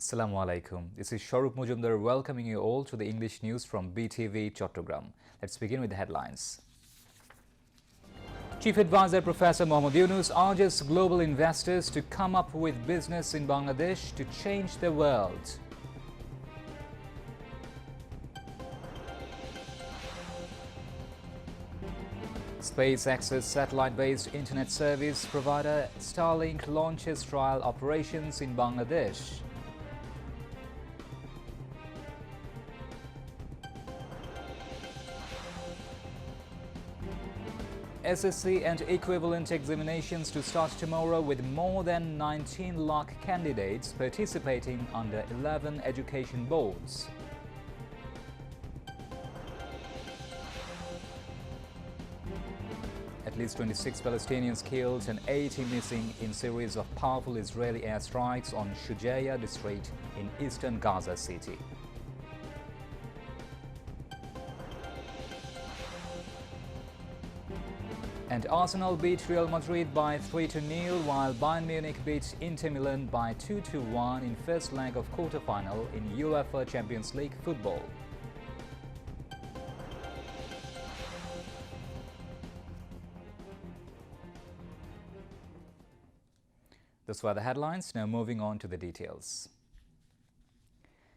Assalamu alaikum. This is Shahrukh Mujumdar welcoming you all to the English news from BTV Chattogram. Let's begin with the headlines. Chief Advisor Professor Mohammad Yunus urges global investors to come up with business in Bangladesh to change the world. SpaceX's satellite-based internet service provider Starlink launches trial operations in Bangladesh. SSC and equivalent examinations to start tomorrow with more than 19 lakh candidates participating under 11 education boards. At least 26 Palestinians killed and 80 missing in series of powerful Israeli airstrikes on Shujaia district in eastern Gaza City. And Arsenal beat Real Madrid by 3-0, while Bayern Munich beat Inter Milan by 2-1 in first leg of quarter-final in UEFA Champions League football. Those were the headlines. Now moving on to the details.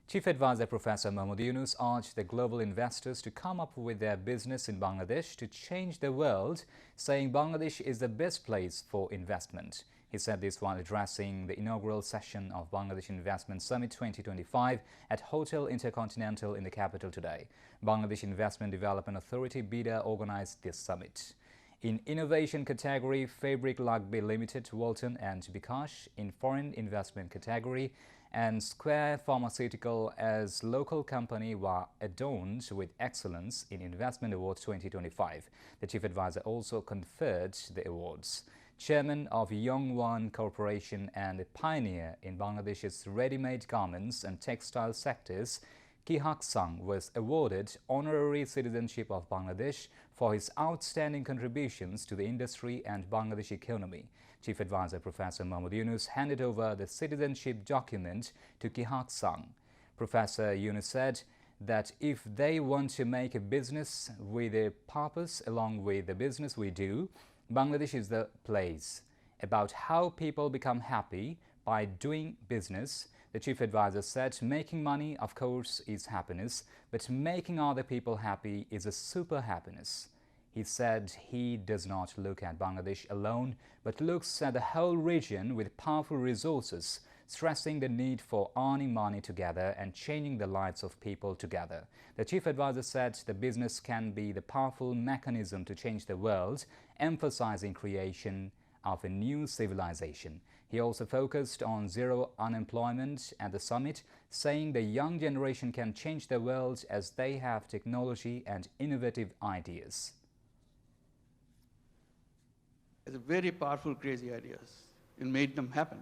Chief Advisor Professor Mohammad Yunus urged the global investors to come up with their business in Bangladesh to change the world, saying Bangladesh is the best place for investment. He said this while addressing the inaugural session of Bangladesh Investment Summit 2025 at Hotel Intercontinental in the capital today. Bangladesh Investment Development Authority (BIDA) organized this summit. In innovation category, Fabric Lagbe Limited, Walton and Bikash; in foreign investment category, and Square Pharmaceutical as local company were adorned with excellence in Investment Awards 2025. The chief advisor also conferred the awards. Chairman of Yongwan Corporation and a pioneer in Bangladesh's ready-made garments and textile sectors, Kihak Sang was awarded honorary citizenship of Bangladesh for his outstanding contributions to the industry and Bangladesh economy. Chief Advisor Professor Mohammad Yunus handed over the citizenship document to Kihak Sang. Professor Yunus said that if they want to make a business with a purpose along with the business we do, Bangladesh is the place. About how people become happy by doing business, the chief advisor said making money, of course, is happiness, but making other people happy is a super happiness. He said he does not look at Bangladesh alone, but looks at the whole region with powerful resources, stressing the need for earning money together and changing the lives of people together. The chief advisor said the business can be the powerful mechanism to change the world, emphasizing creation of a new civilization. He also focused on zero unemployment at the summit, saying the young generation can change the world as they have technology and innovative ideas. It's very powerful, crazy ideas and made them happen.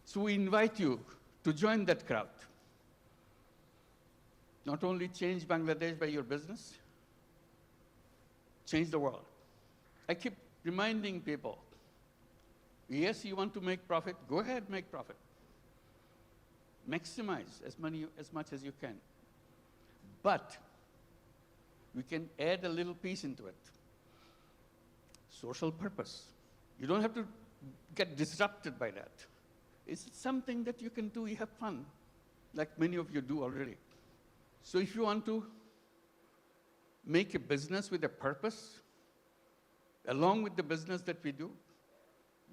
So we invite you to join that crowd. Not only change Bangladesh by your business, change the world. I keep reminding people, yes, you want to make profit, go ahead, make profit. Maximize as much as you can. But we can add a little piece into it. Social purpose. You don't have to get disrupted by that. It's something that you can do, you have fun, like many of you do already. So if you want to make a business with a purpose, along with the business that we do,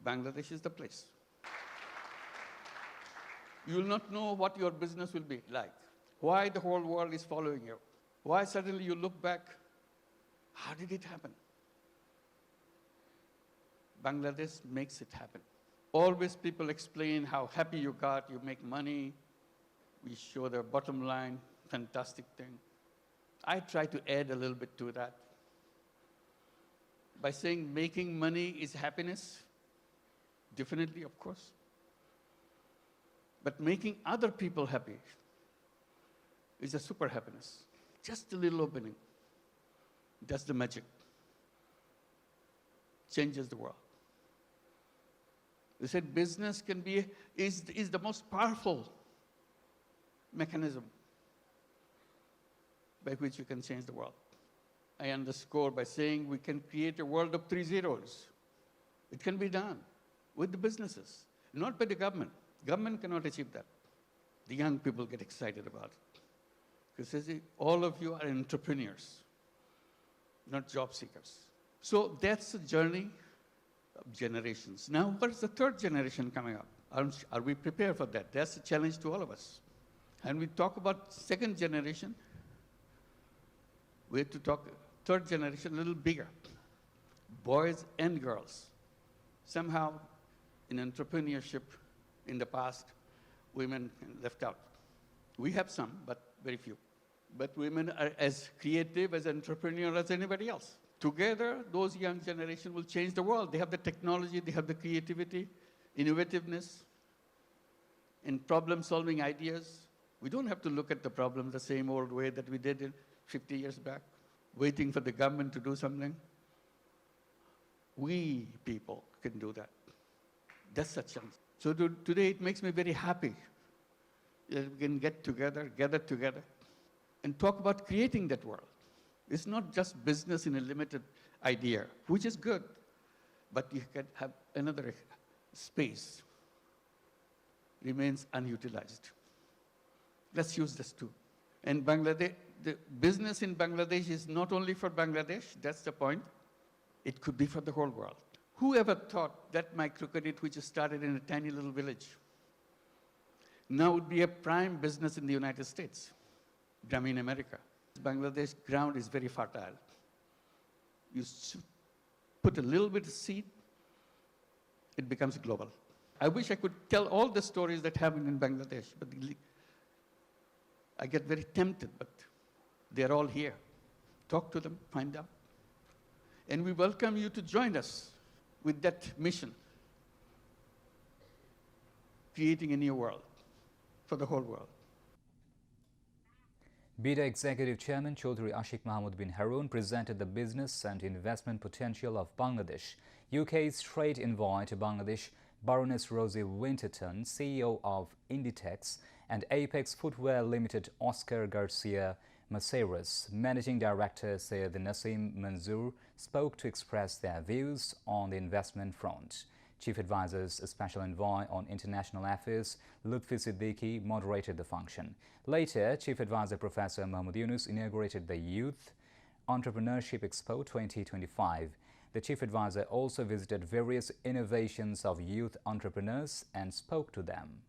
Bangladesh is the place. You will not know what your business will be like, why the whole world is following you, why suddenly you look back, how did it happen? Bangladesh makes it happen. Always people explain how happy you got, you make money, we show the bottom line, fantastic thing. I try to add a little bit to that by saying making money is happiness. Definitely, of course. But making other people happy is a super happiness. Just a little opening. That's the magic. Changes the world. They said business is the most powerful mechanism by which you can change the world. I underscore by saying we can create a world of 3 zeros. It can be done with the businesses, not by the government. Government cannot achieve that. The young people get excited about it. Because all of you are entrepreneurs, not job seekers. So that's a journey of generations. Now, what is the third generation coming up? Are we prepared for that? That's a challenge to all of us. And we talk about second generation, we have to talk third generation a little bigger. Boys and girls. Somehow, in entrepreneurship in the past, women left out. We have some, but very few. But women are as creative, as entrepreneurial as anybody else. Together, those young generation will change the world. They have the technology, they have the creativity, innovativeness, and problem-solving ideas. We don't have to look at the problem the same old way that we did 50 years back, waiting for the government to do something. We people can do that. That's a chance. So today it makes me very happy that we can gather together, and talk about creating that world. It's not just business in a limited idea, which is good, but you can have another space remains unutilized. Let's use this too. And Bangladesh, the business in Bangladesh is not only for Bangladesh, that's the point. It could be for the whole world. Who ever thought that microcredit, which started in a tiny little village, now would be a prime business in the United States, in America. Bangladesh ground is very fertile. You put a little bit of seed, it becomes global. I wish I could tell all the stories that happen in Bangladesh, but I get very tempted, but they're all here. Talk to them, find out. And we welcome you to join us with that mission, creating a new world for the whole world. BIDA Executive Chairman Chaudhry Ashik Mahmood bin Haroon presented the business and investment potential of Bangladesh. UK's trade envoy to Bangladesh, Baroness Rosie Winterton, CEO of Inditex, and Apex Footwear Limited Oscar Garcia Maceras, Managing Director Syed Nasim Manzoor, spoke to express their views on the investment front. Chief Advisor's Special Envoy on International Affairs, Lutfi Siddiqui, moderated the function. Later, Chief Advisor Professor Mahmood Yunus inaugurated the Youth Entrepreneurship Expo 2025. The Chief Advisor also visited various innovations of youth entrepreneurs and spoke to them.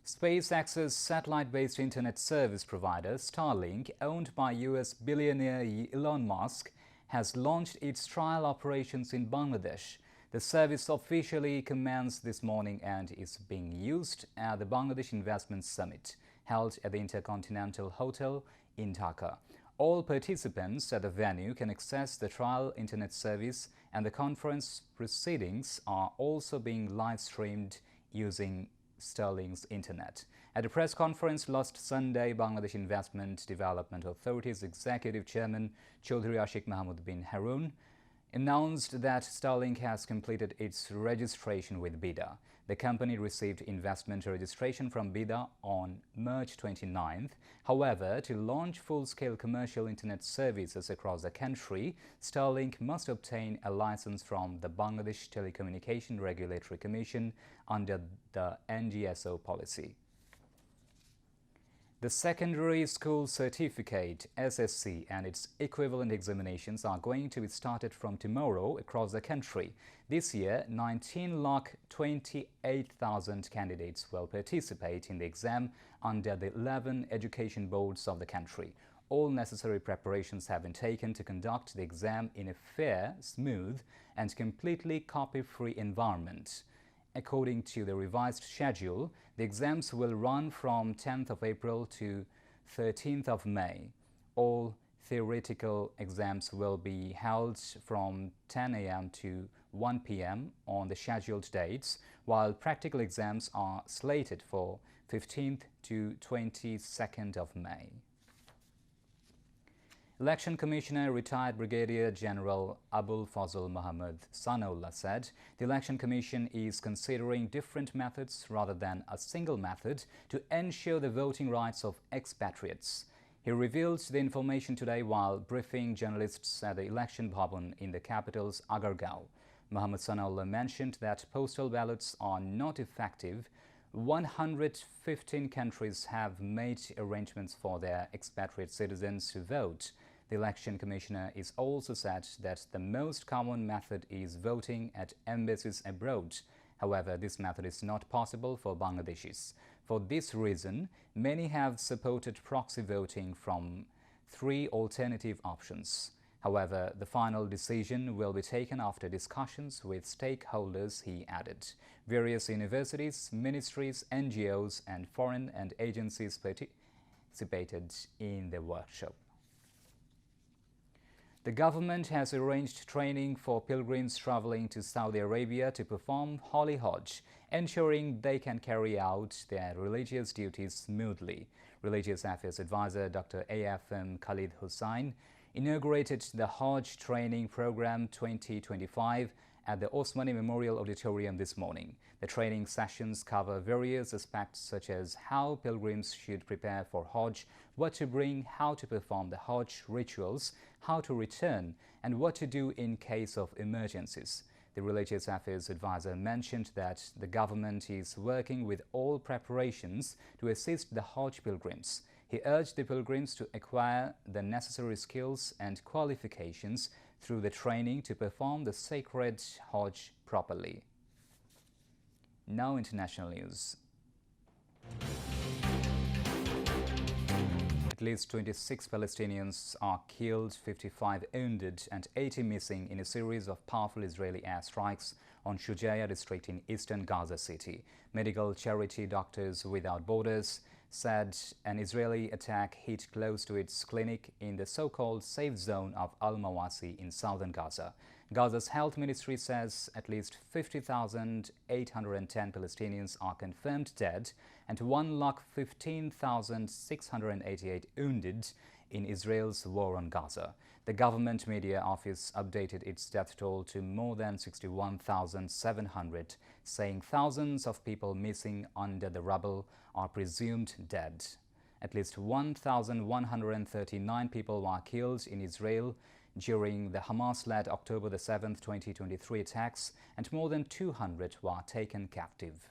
SpaceX's satellite-based internet service provider, Starlink, owned by US billionaire Elon Musk, has launched its trial operations in Bangladesh. The service officially commenced this morning and is being used at the Bangladesh Investment Summit, held at the Intercontinental Hotel in Dhaka. All participants at the venue can access the trial internet service, and the conference proceedings are also being live-streamed using Starlink's internet. At a press conference last Sunday, Bangladesh Investment Development Authority's Executive Chairman Chaudhry Ashik Mahmood bin Haroon announced that Starlink has completed its registration with BIDA. The company received investment registration from BIDA on March 29th. However, to launch full-scale commercial internet services across the country, Starlink must obtain a license from the Bangladesh Telecommunication Regulatory Commission under the NGSO policy. The Secondary School Certificate (SSC) and its equivalent examinations are going to be started from tomorrow across the country. This year, 19,28,000 candidates will participate in the exam under the 11 education boards of the country. All necessary preparations have been taken to conduct the exam in a fair, smooth, and completely copy-free environment. According to the revised schedule, the exams will run from 10th of April to 13th of May. All theoretical exams will be held from 10 a.m. to 1 p.m. on the scheduled dates, while practical exams are slated for 15th to 22nd of May. Election Commissioner retired Brigadier General Abul Fazl Muhammad Sanaullah said the Election Commission is considering different methods rather than a single method to ensure the voting rights of expatriates. He revealed the information today while briefing journalists at the election bhavan in the capital's Agargaon. Muhammad Sanaullah mentioned that postal ballots are not effective. 115 countries have made arrangements for their expatriate citizens to vote. The Election Commissioner is also said that the most common method is voting at embassies abroad. However, this method is not possible for Bangladeshis. For this reason, many have supported proxy voting from 3 alternative options. However, the final decision will be taken after discussions with stakeholders, he added. Various universities, ministries, NGOs and foreign and agencies participated in the workshop. The government has arranged training for pilgrims traveling to Saudi Arabia to perform Holy Hajj, ensuring they can carry out their religious duties smoothly. Religious Affairs Advisor Dr. AFM Khalid Hussain inaugurated the Hajj Training Program 2025 at the Osmani Memorial Auditorium this morning. The training sessions cover various aspects such as how pilgrims should prepare for Hajj, what to bring, how to perform the Hajj rituals, how to return, and what to do in case of emergencies. The Religious Affairs Advisor mentioned that the government is working with all preparations to assist the Hajj pilgrims. He urged the pilgrims to acquire the necessary skills and qualifications through the training to perform the sacred Hajj properly. Now international news. At least 26 Palestinians are killed, 55 wounded and 80 missing in a series of powerful Israeli airstrikes on Shujaiya district in eastern Gaza City. Medical charity Doctors Without Borders said an Israeli attack hit close to its clinic in the so-called safe zone of Al-Mawasi in southern Gaza. Gaza's health ministry says at least 50,810 Palestinians are confirmed dead and 1,15,688 wounded in Israel's war on Gaza. The government media office updated its death toll to more than 61,700, saying thousands of people missing under the rubble are presumed dead. At least 1,139 people were killed in Israel during the Hamas-led October 7, 2023 attacks, and more than 200 were taken captive.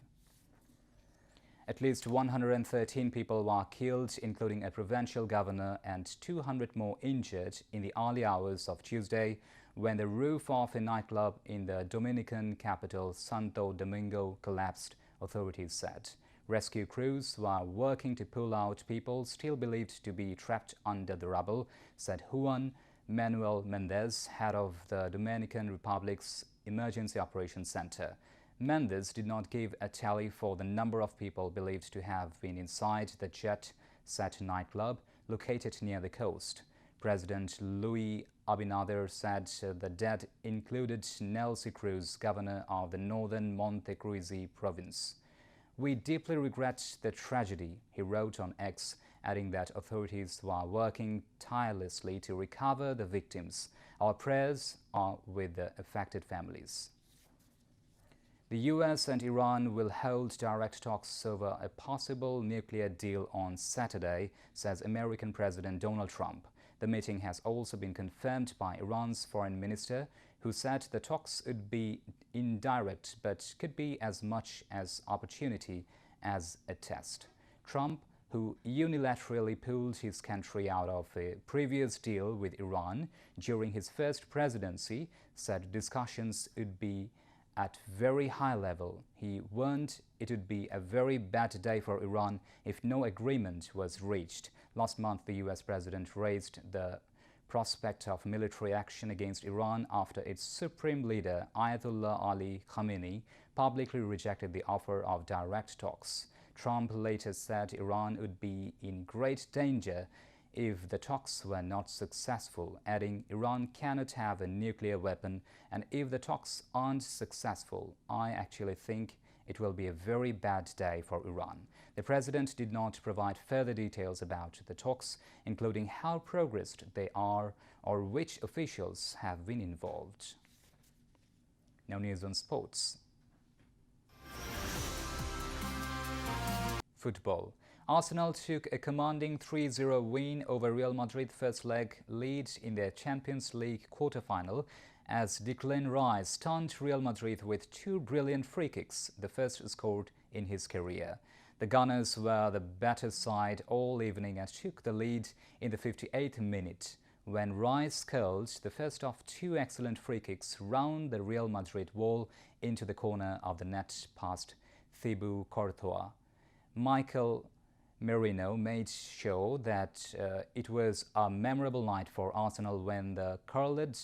At least 113 people were killed, including a provincial governor, and 200 more injured in the early hours of Tuesday when the roof of a nightclub in the Dominican capital Santo Domingo collapsed, authorities said. Rescue crews were working to pull out people still believed to be trapped under the rubble, said Juan Manuel Mendez, head of the Dominican Republic's Emergency Operations Center. Mendez did not give a tally for the number of people believed to have been inside the jet-set nightclub located near the coast. President Luis Abinader said the dead included Nelson Cruz, governor of the northern Montecristi province. "We deeply regret the tragedy," he wrote on X, adding that authorities were working tirelessly to recover the victims. "Our prayers are with the affected families." The US and Iran will hold direct talks over a possible nuclear deal on Saturday, says American President Donald Trump. The meeting has also been confirmed by Iran's foreign minister, who said the talks would be indirect but could be as much as opportunity as a test. Trump, who unilaterally pulled his country out of a previous deal with Iran during his first presidency, said discussions would be at very high level. He warned it would be a very bad day for Iran if no agreement was reached. Last month, the US president raised the prospect of military action against Iran after its supreme leader, Ayatollah Ali Khamenei, publicly rejected the offer of direct talks. Trump later said Iran would be in great danger if the talks were not successful, adding, "Iran cannot have a nuclear weapon, and if the talks aren't successful, I actually think it will be a very bad day for Iran. The president did not provide further details about the talks, including how progressed they are or which officials have been involved. Now news on sports. Football. Arsenal took a commanding 3-0 win over Real Madrid first leg lead in their Champions League quarter-final as Declan Rice stunned Real Madrid with 2 brilliant free kicks, the first scored in his career. The Gunners were the better side all evening and took the lead in the 58th minute when Rice curled the first of 2 excellent free kicks round the Real Madrid wall into the corner of the net past Thibaut Courtois. Michael Merino made sure that it was a memorable night for Arsenal when the curled